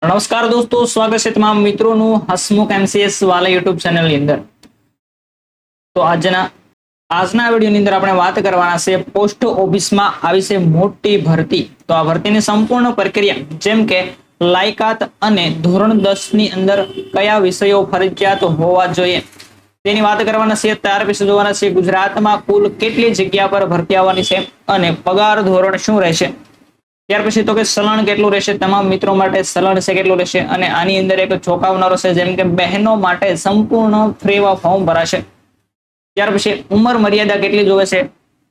નમસ્કાર દોસ્તો, સ્વાગત છે તમામ મિત્રોનું હસમુખ એમસીએસ વાલા યુટ્યુબ ચેનલની અંદર। તો આજના વિડીયોની અંદર આપણે વાત કરવાના છે પોસ્ટ ઓફિસમાં આવી છે મોટી ભરતી। તો આ ભરતીની સંપૂર્ણ પ્રક્રિયા જેમ કે લાયકાત અને ધોરણ 10 ની અંદર કયા વિષયો ફરજિયાત હોવા જોઈએ તેની વાત કરવાના છે। ત્યાર પછી જોવાના છે ગુજરાતમાં કુલ કેટલી જગ્યા પર ભરતી આવવાની છે અને પગાર ધોરણ શું રહેશે। ત્યાર પછી તો કે સલણ કેટલું રહેશે, તમામ મિત્રો માટે સલણ છે કેટલું રહેશે અને આની અંદર એક ચોંકાવનારો છે જેમ કે બહેનો માટે સંપૂર્ણ ફ્રીમાં ફોર્મ ભરાશે। ત્યાર પછી ઉંમર મર્યાદા કેટલી જોવે છે,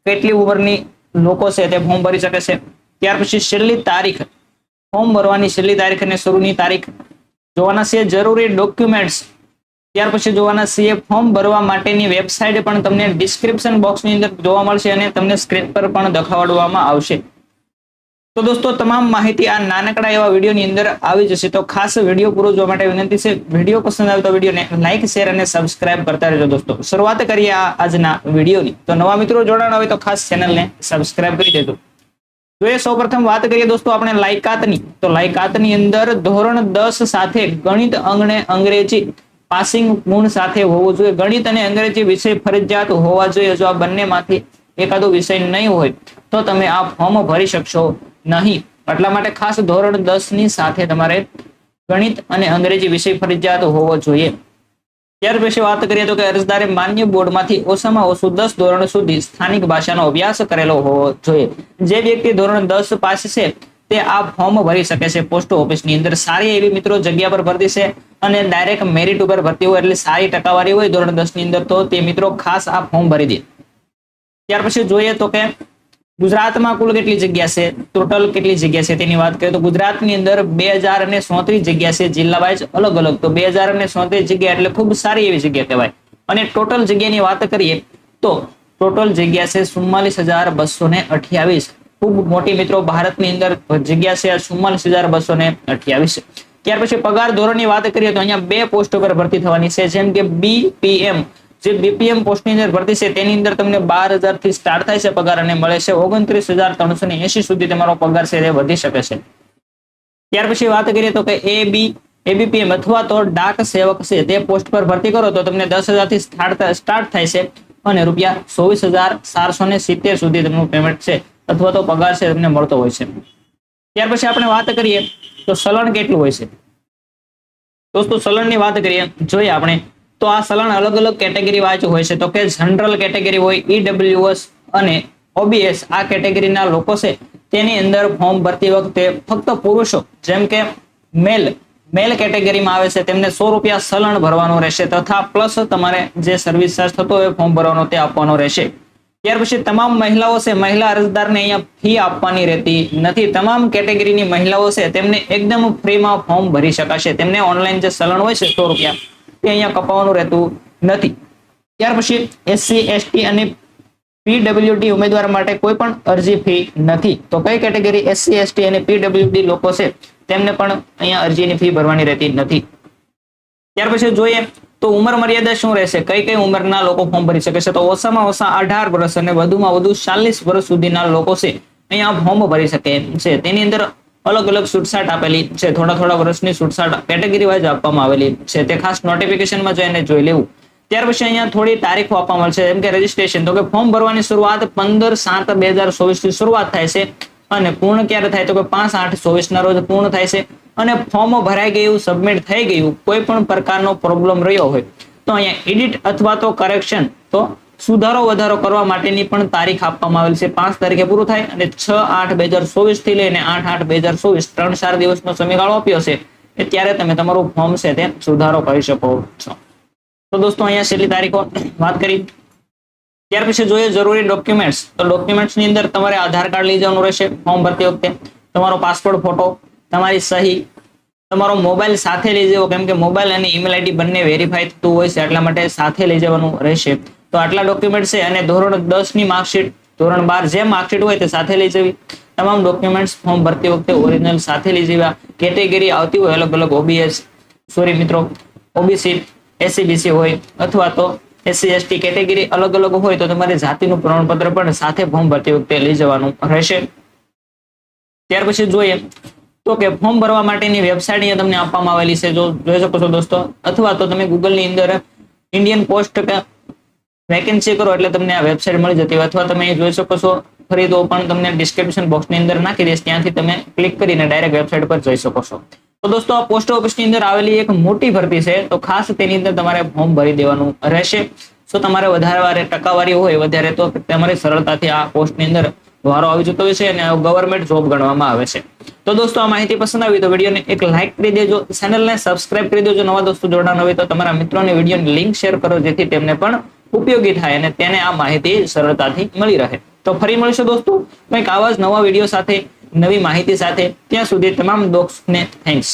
કેટલી ઉંમરની લોકો છે તે ફોર્મ ભરી શકે છે। ત્યાર પછી છેલ્લી તારીખ, ફોર્મ ભરવાની છેલ્લી તારીખ અને શરૂની તારીખ જોવાના છે। જરૂરી ડોક્યુમેન્ટ્સ, ત્યાર પછી જોવાના છે ફોર્મ ભરવા માટેની વેબસાઇટ પણ તમને ડિસ્ક્રિપ્શન બોક્સની અંદર જોવા મળશે અને તમને સ્ક્રીન પર પણ દેખાડવામાં આવશે। તો દોસ્તો તમામ માહિતી આ નાનકડા એવા વિડીયોની અંદર આવી જશે, તો ખાસ વિડીયો પૂરો જોવા માટે વિનંતી છે। વિડીયો પસંદ આવે તો વિડીયોને લાઈક, શેર અને સબસ્ક્રાઇબ કરતા રહેજો દોસ્તો। શરૂઆત કરીએ આજના વિડીયોની। તો નવા મિત્રો જોડાણ હોય તો ખાસ ચેનલને સબસ્ક્રાઇબ કરી દેજો। તો એ સૌપ્રથમ વાત કરીએ દોસ્તો આપણે લાયકાતની, તો લાયકાતની અંદર ધોરણ 10 સાથે ગણિત અને અંગ્રેજી પાસિંગ ગુણ સાથે હોવું જોઈએ। ગણિત અને અંગ્રેજી વિષય ફરજિયાત હોવા જોઈએ। જો આ બંનેમાંથી એકાદો વિષય નહીં હોય તો તમે આ ફોર્મ ભરી શકશો નહીં। એટલા માટે ખાસ ધોરણ 10 ની સાથે તમારે ગણિત અને અંગ્રેજી વિષય ફરજિયાત હોવો જોઈએ। ત્યાર પછી વાત કરીએ તો કે અરજદારે માન્ય બોર્ડમાંથી ઓછામાં ઓછું 10 ધોરણ સુધી સ્થાનિક ભાષાનો અભ્યાસ કરેલો હોવો જોઈએ। જે વ્યક્તિ ધોરણ 10 પાસ છે તે આ ફોર્મ ભરી શકે છે પોસ્ટ ઓફિસની અંદર। સારી એવી મિત્રો જગ્યા પર ભરતી છે અને ડાયરેક્ટ મેરિટ ઉપર ભરતી હોય એટલે સારી ટકાવારી હોય ધોરણ 10 ની અંદર, તો તે મિત્રો ખાસ આ ફોર્મ ભરી દે। ત્યાર પછી જોઈએ તો કે ગુજરાતમાં કુલ કેટલી જગ્યા છે, ટોટલ કેટલી જગ્યા છે તેની વાત કરીએ તો ગુજરાતની અંદર 2037 જગ્યા છે, જિલ્લા વાઇઝ અલગ અલગ। તો 2037 જગ્યા એટલે ખૂબ સારી એવી જગ્યા કહેવાય। અને ટોટલ જગ્યાની વાત કરીએ તો ટોટલ જગ્યા છે 44,228। ખૂબ મોટી મિત્રો ભારતની અંદર જગ્યા છે 44,228। ત્યાર પછી પગાર ધોરણની વાત કરીએ તો અહીંયા બે પોસ્ટ પર ભરતી થવાની છે, જેમ કે બીપીએમ, જે બીપીએમ પોસ્ટની અંદર ભરતી છે તેની અંદર તમને 12,000 થી સ્ટાર્ટ થાય છે પગાર અને મળે છે 29,380 સુધી તમારો પગાર છે તે વધી શકે છે। ત્યાર પછી વાત કરીએ તો કે એબીપીએમ અથવા તો ડાક સેવક છે તે પોસ્ટ પર ભરતી કરો તો તમને 10,000 થી સ્ટાર્ટ થાય છે અને ₹24,470 સુધી તમારું પેમેન્ટ છે અથવા તો પગાર છે તમને મળતો હોય છે। ત્યાર પછી આપણે વાત કરીએ તો સલણ કેટલું હોય છે દોસ્તો। સલણની વાત કરીએ જોઈએ આપણે તો આ સલણ અલગ અલગ કેટેગરી વાઇઝ હોય છે। તો કે જનરલ કેટેગરી હોય, ઈડબ્લ્યુએસ અને ઓબીએસ આ કેટેગરીના લોકો છે તેની અંદર ફોર્મ ભરતી વખતે ફક્ત પુરુષો જેમ કે મેલ કેટેગરીમાં આવે છે તેમને ₹100 સલણ ભરવાનું રહેશે તથા પ્લસ તમારે જે સર્વિસ ચાર્જ થતો હોય ફોર્મ ભરવાનો તે આપવાનો રહેશે। ત્યાર પછી તમામ મહિલાઓ છે, મહિલા અરજદારને અહીંયા ફી આપવાની રહેતી નથી। તમામ કેટેગરીની મહિલાઓ છે તેમને એકદમ ફ્રીમાં ફોર્મ ભરી શકાશે। તેમને ઓનલાઈન જે સલણ હોય છે ₹100 તે અહીંયા કપાવવાનું રહેતું નથી। ત્યાર પછી એસસી, એસટી અને પીડબ્લ્યુડી ઉમેદવાર માટે કોઈ પણ અરજી ફી નથી। તો કઈ કેટેગરી એસસી, એસટી અને પીડબ્લ્યુડી લોકો છે તેમને પણ અહીંયા અરજીની ફી ભરવાની રહેતી નથી। ત્યાર પછી જોઈએ તો ઉંમર મર્યાદા શું રહેશે, કઈ કઈ ઉંમરના લોકો ફોર્મ ભરી શકે છે। તો ઓછામાં ઓછા 18 વર્ષ અને વધુમાં વધુ 40 વર્ષ સુધીના લોકો છે અહીંયા ફોર્મ ભરી શકે છે। તેની અંદર અલગ અલગ છૂટછાટ આપેલી છે, થોડા વર્ષની છૂટછાટ કેટેગરી વાઇઝ આપવામાં આવેલી છે, તે ખાસ નોટિફિકેશનમાં જઈને જોઈ લેવું। ત્યાર પછી અહીંયા થોડી તારીખો આપવામાં આવે છે, જેમ કે રજીસ્ટ્રેશન, તો કે ફોર્મ ભરવાની શરૂઆત 15/7/2024 થી શરૂઆત થાય છે અને પૂર્ણ ક્યારે થાય તો કે 5/8/24 ના રોજ પૂર્ણ થાય છે। અને ફોર્મ ભરાઈ ગયું, સબમિટ થઈ ગયું, કોઈ પણ પ્રકારનો પ્રોબ્લેમ રહ્યો હોય તો અહીંયા એડિટ અથવા તો કરેક્શન, તો સુધારો વધારો કરવા માટેની પણ તારીખ આપવામાં આવેલ છે। 5 તારીખે પૂરું થાય અને 6/8/2024 થી લઈને 8/8/2024 3-4 દિવસનો સમયગાળો આપ્યો છે કે ત્યારે તમે તમારું ફોર્મ છે તે સુધારો કરી શકો છો। તો દોસ્તો અહીંયા છેલ્લી તારીખો વાત કરી। ત્યાર પછી જોઈએ જરૂરી ડોક્યુમેન્ટ્સ, તો ડોક્યુમેન્ટ્સની અંદર તમારે આધાર કાર્ડ લઈ જવાનું રહેશે ફોર્મ ભરતી વખતે, તમારો પાસપોર્ટ ફોટો, તમારી સહી, તમારો મોબાઈલ સાથે લઈ જવો, કેમ કે મોબાઈલ અને ઈમેલ આઈડી બંને વેરીફાઈ થતું હોય છે એટલા માટે સાથે લઈ જવાનું રહેશે। તો આટલા ડોક્યુમેન્ટ છે અને ધોરણ 10 ની માર્કશીટ, ધોરણ 12 જે માર્કશીટ હોય તે સાથે લઈ જવી। તમામ ડોક્યુમેન્ટ્સ ફોર્મ ભરતી વખતે ઓરિજિનલ સાથે લઈ જવા। કેટેગરી આવતી હોય અલગ અલગ ઓબીસી, એસસીબીસી હોય અથવા તો એસસી એસટી કેટેગરી અલગ અલગ હોય તો તમારે જાતિનું પ્રમાણપત્ર પણ સાથે ફોર્મ ભરતી વખતે લઈ જવાનું રહેશે। ત્યાર પછી જોઈએ તો કે ફોર્મ ભરવા માટેની વેબસાઇટ અહીંયા તમને આપવામાં આવેલી છે, જો જોઈ શકો છો દોસ્તો. અથવા તો તમે ગૂગલ ની અંદર ઇન્ડિયન પોસ્ટ વેકેન્સી કરો એટલે તમને આ વેબસાઇટ મળી જતી હોય, અથવા તમે જોઈ શકો છો. ફરી તો પણ તમને ડિસ્ક્રિપ્શન બોક્સની અંદર નાખી દઈશ, ત્યાંથી તમે ક્લિક કરીને ડાયરેક્ટ વેબસાઇટ પર જઈ શકો છો. તો દોસ્તો આ પોસ્ટ ઓફિસની અંદર આવેલી એક મોટી ભરતી છે, તો ખાસ તેની અંદર તમારે ફોર્મ ભરી દેવાનું રહેશે. જો તમારે વધારે ટકાવારી હોય વધારે તો તમારે સરળતાથી આ પોસ્ટની અંદર વારો આવી જતો હોય છે અને ગવર્મેન્ટ જોબ ગણવામાં આવે છે. તો દોસ્તો આ માહિતી પસંદ આવી તો વિડીયોને એક લાઇક કરી દેજો, ચેનલને સબસ્ક્રાઇબ કરી દેજો. નવા દોસ્તો જોડાણ હોય તો તમારા મિત્રોને વિડીયોની લિંક શેર કરો, જેથી તેમને પણ ઉપયોગી થાય અને તેને આ માહિતી સરળતાથી મળી રહે. તો ફરી મળીશું દોસ્તો કંઈક આવા જ નવા વિડીયો સાથે, નવી માહિતી સાથે. ત્યાં સુધી તમામ દોસ્તોને થેન્ક્સ.